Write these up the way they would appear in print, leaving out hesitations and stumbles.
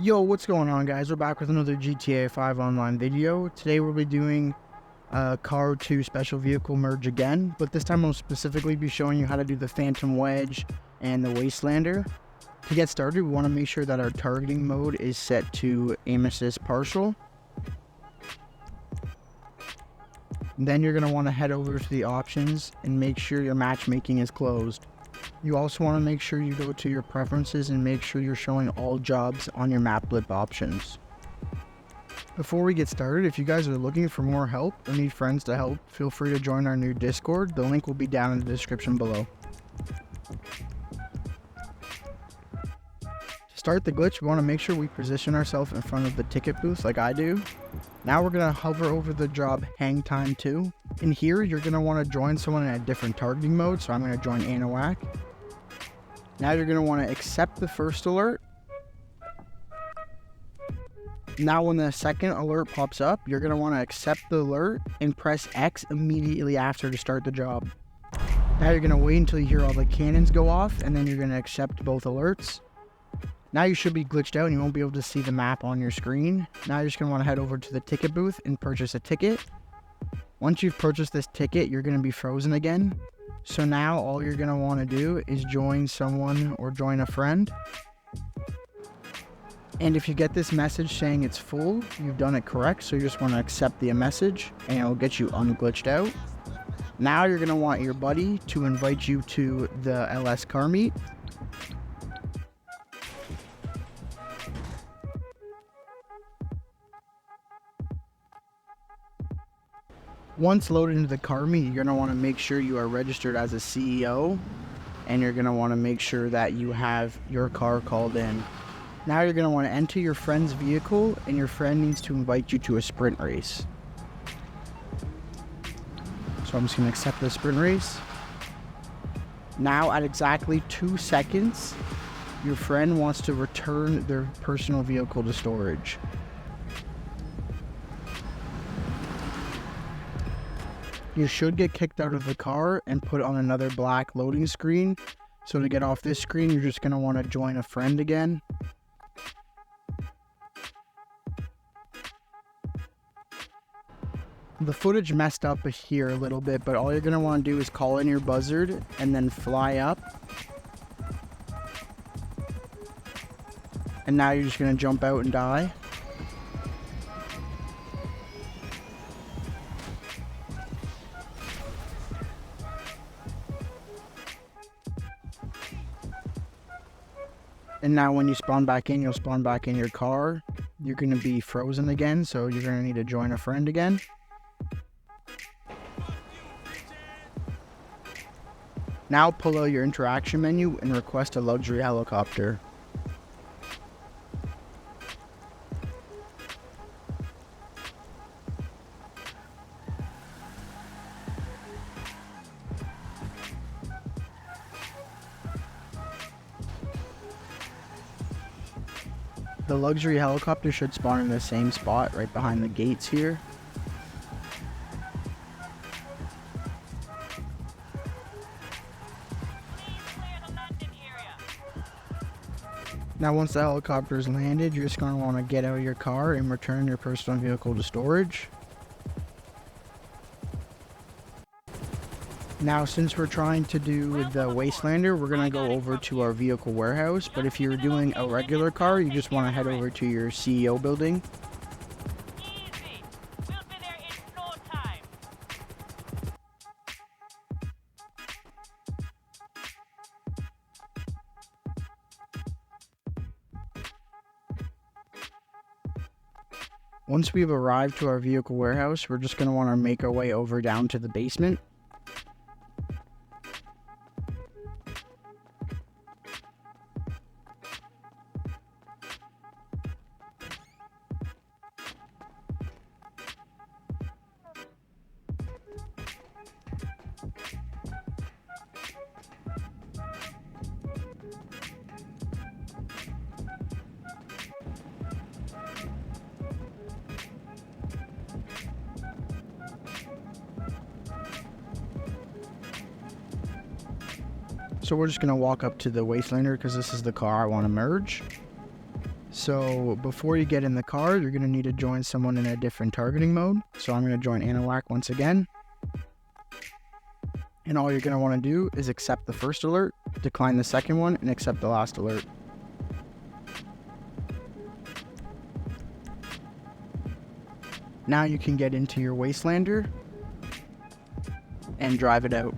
Yo, what's going on, guys? We're back with another GTA 5 online video. Today we'll be doing car to special vehicle merge again, but this time I'll specifically be showing you how to do the Phantom Wedge and the Wastelander. To get started, we want to make sure that our targeting mode is set to aim assist partial. Then you're going to want to head over to the options and make sure your matchmaking is closed. You also want to make sure you go to your preferences and make sure you're showing all jobs on your map blip options. Before we get started, if you guys are looking for more help or need friends to help, feel free to join our new Discord. The link will be down in the description below. To start the glitch, we want to make sure we position ourselves in front of the ticket booth like I do. Now we're going to hover over the job Hang Time 2. In here, you're going to want to join someone in a different targeting mode, so I'm going to join Anahuac. Now you're going to want to accept the first alert. Now when the second alert pops up, you're going to want to accept the alert and press X immediately after to start the job. Now you're going to wait until you hear all the cannons go off, and then you're going to accept both alerts. Now you should be glitched out and you won't be able to see the map on your screen. Now you're just going to want to head over to the ticket booth and purchase a ticket. Once you've purchased this ticket, you're going to be frozen again. So now all you're going to want to do is join someone or join a friend. And if you get this message saying it's full, you've done it correct. So you just want to accept the message and it'll get you unglitched out. Now you're going to want your buddy to invite you to the LS car meet. Once loaded into the car meet, you're going to want to make sure you are registered as a CEO, and you're going to want to make sure that you have your car called in. Now you're going to want to enter your friend's vehicle, and your friend needs to invite you to a sprint race. So I'm just going to accept the sprint race. Now at exactly 2 seconds, your friend wants to return their personal vehicle to storage. You should get kicked out of the car and put on another black loading screen. So to get off this screen, you're just going to want to join a friend again. The footage messed up here a little bit, but all you're going to want to do is call in your buzzard and then fly up. And now you're just going to jump out and die. And now when you spawn back in, you'll spawn back in your car. You're going to be frozen again, so you're going to need to join a friend again. Now pull out your interaction menu and request a luxury helicopter. The luxury helicopter should spawn in the same spot right behind the gates here. Now once the helicopter is landed, you're just going to want to get out of your car and return your personal vehicle to storage. Now since we're trying to do the Wastelander, we're going to go over to our vehicle warehouse, but if you're doing a regular car, you just want to head over to your CEO building. Easy. We'll be there in no time. Once we've arrived to our vehicle warehouse, we're just going to want to make our way over down to the basement. So we're just going to walk up to the Wastelander because this is the car I want to merge. So So before you get in the car, you're going to need to join someone in a different targeting mode. So I'm going to join Anahuac once again. And all you're going to want to do is accept the first alert, decline the second one, and accept the last alert. Now you can get into your Wastelander and drive it out.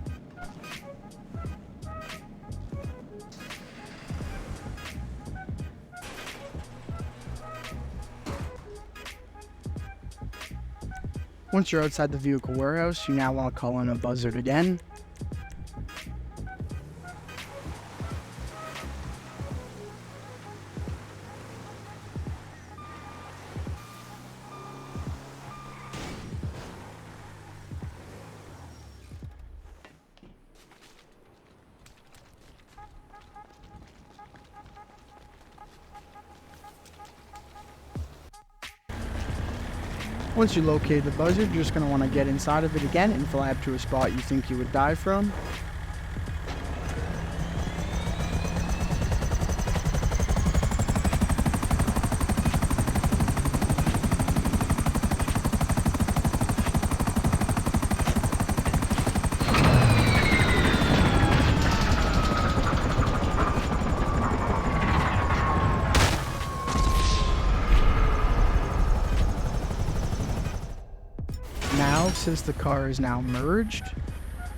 Once you're outside the vehicle warehouse, you now want to call in a buzzard again. Once you locate the buzzard, you're just going to want to get inside of it again and fly up to a spot you think you would die from. Now, since the car is now merged,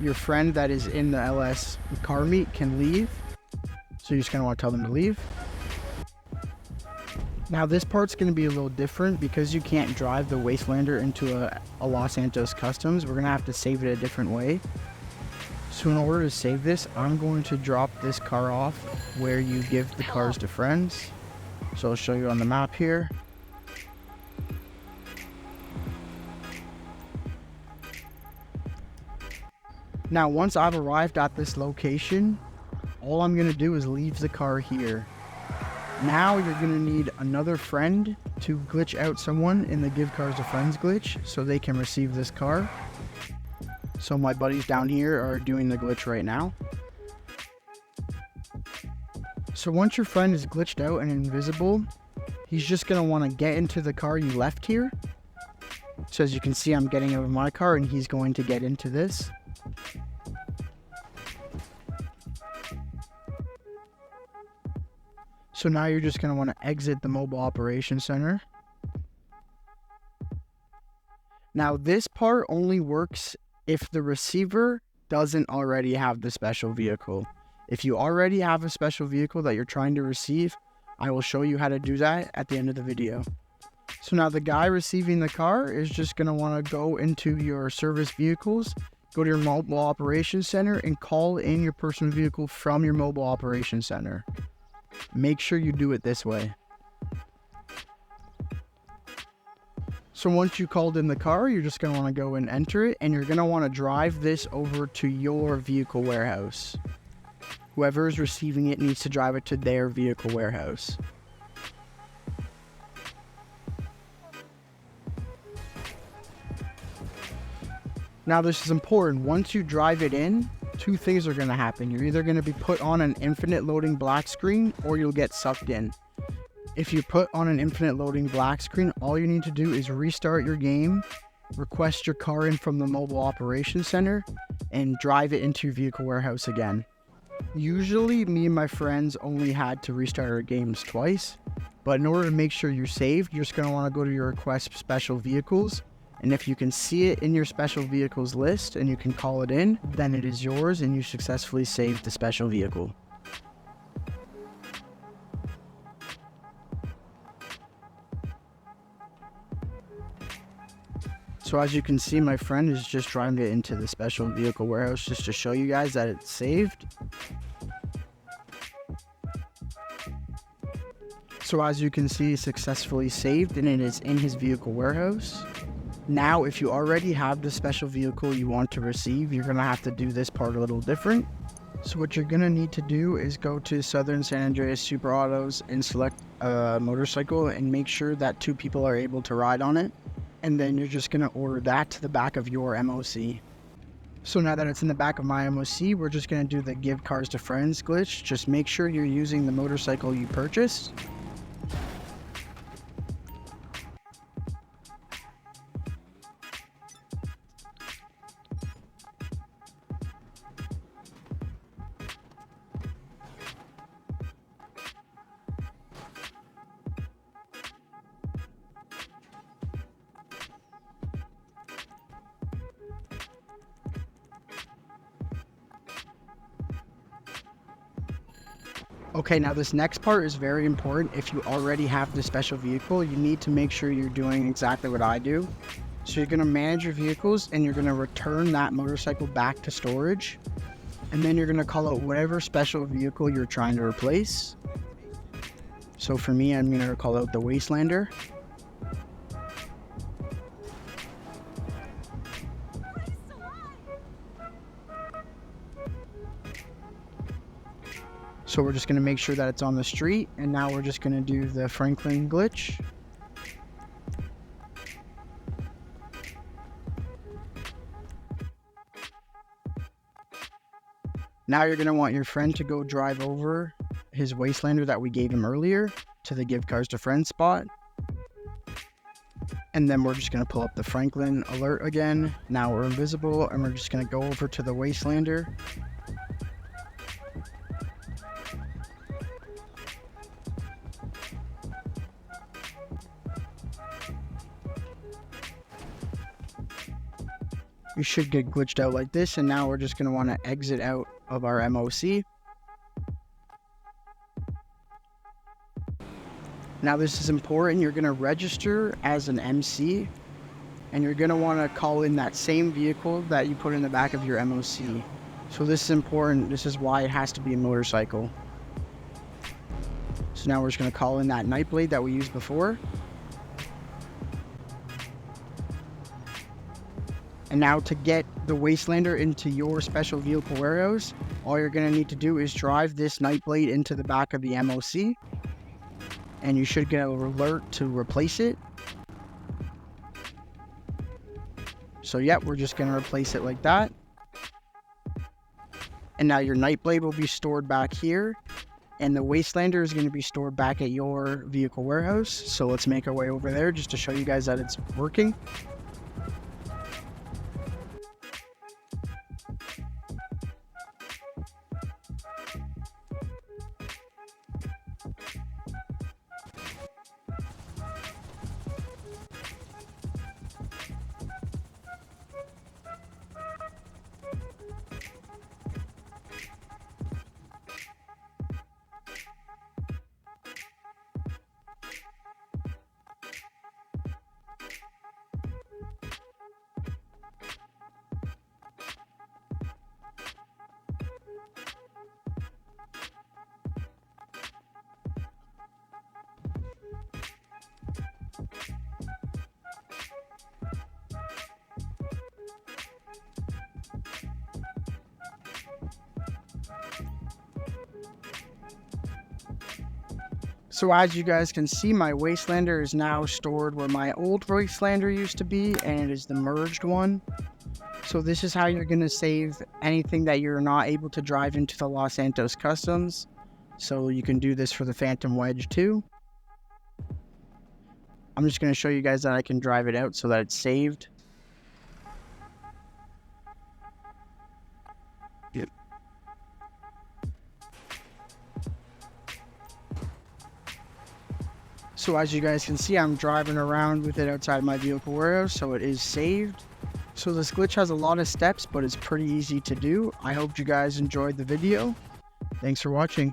your friend that is in the LS car meet can leave. So you're just going to want to tell them to leave. Now this part's going to be a little different because you can't drive the Wastelander into a Los Santos Customs. We're going to have to save it a different way. So in order to save this, I'm going to drop this car off where you give the cars to friends. So I'll show you on the map here. Now, once I've arrived at this location, all I'm going to do is leave the car here. Now you're going to need another friend to glitch out someone in the give cars to friends glitch so they can receive this car. So my buddies down here are doing the glitch right now. So once your friend is glitched out and invisible, he's just going to want to get into the car you left here. So as you can see, I'm getting out of my car and he's going to get into this. So now you're just going to want to exit the mobile operations center. Now this part only works if the receiver doesn't already have the special vehicle. If you already have a special vehicle that you're trying to receive, I will show you how to do that at the end of the video. So now the guy receiving the car is just going to want to go into your service vehicles, go to your mobile operations center and call in your personal vehicle from your mobile operations center. Make sure you do it this way. So once you called in the car, you're just going to want to go and enter it, and you're going to want to drive this over to your vehicle warehouse. Whoever is receiving it needs to drive it to their vehicle warehouse. Now this is important. Once you drive it in, two things are going to happen. You're either going to be put on an infinite loading black screen or you'll get sucked in. If you put on an infinite loading black screen, all you need to do is restart your game, request your car in from the mobile operations center, and drive it into your vehicle warehouse again. Usually me and my friends only had to restart our games twice, but in order to make sure you're saved, you're just going to want to go to your request special vehicles. And if you can see it in your special vehicles list and you can call it in, then it is yours and you successfully saved the special vehicle. So as you can see, my friend is just driving it into the special vehicle warehouse just to show you guys that it's saved. So as you can see, successfully saved and it is in his vehicle warehouse. Now, if you already have the special vehicle you want to receive, you're going to have to do this part a little different. So what you're going to need to do is go to Southern San Andreas Super Autos and select a motorcycle and make sure that 2 people are able to ride on it. And then you're just going to order that to the back of your MOC. So now that it's in the back of my MOC, we're just going to do the give cars to friends glitch. Just make sure you're using the motorcycle you purchased. Okay, now this next part is very important. If you already have the special vehicle, you need to make sure you're doing exactly what I do. So you're gonna manage your vehicles and you're gonna return that motorcycle back to storage. And then you're gonna call out whatever special vehicle you're trying to replace. So for me, I'm gonna call out the Wastelander. So we're just going to make sure that it's on the street, and now we're just going to do the Franklin glitch. Now you're going to want your friend to go drive over his Wastelander that we gave him earlier to the Give Cars to Friends spot. And then we're just going to pull up the Franklin alert again. Now we're invisible, and we're just going to go over to the Wastelander. You should get glitched out like this, and now we're just going to want to exit out of our MOC. Now this is important. You're going to register as an MC, and you're going to want to call in that same vehicle that you put in the back of your MOC. So this is important. This is why it has to be a motorcycle. So now we're just going to call in that Nightblade that we used before. And now to get the Wastelander into your special vehicle warehouse, all you're going to need to do is drive this Nightblade into the back of the MOC. And you should get an alert to replace it. So yeah, we're just going to replace it like that. And now your Nightblade will be stored back here. And the Wastelander is going to be stored back at your vehicle warehouse. So let's make our way over there just to show you guys that it's working. So as you guys can see, my Wastelander is now stored where my old Wastelander used to be, and it is the merged one. So this is how you're going to save anything that you're not able to drive into the Los Santos Customs. So you can do this for the Phantom Wedge too. I'm just going to show you guys that I can drive it out so that it's saved. Yep. So as you guys can see, I'm driving around with it outside my vehicle warehouse, so it is saved. So this glitch has a lot of steps, but it's pretty easy to do. I hope you guys enjoyed the video. Thanks for watching.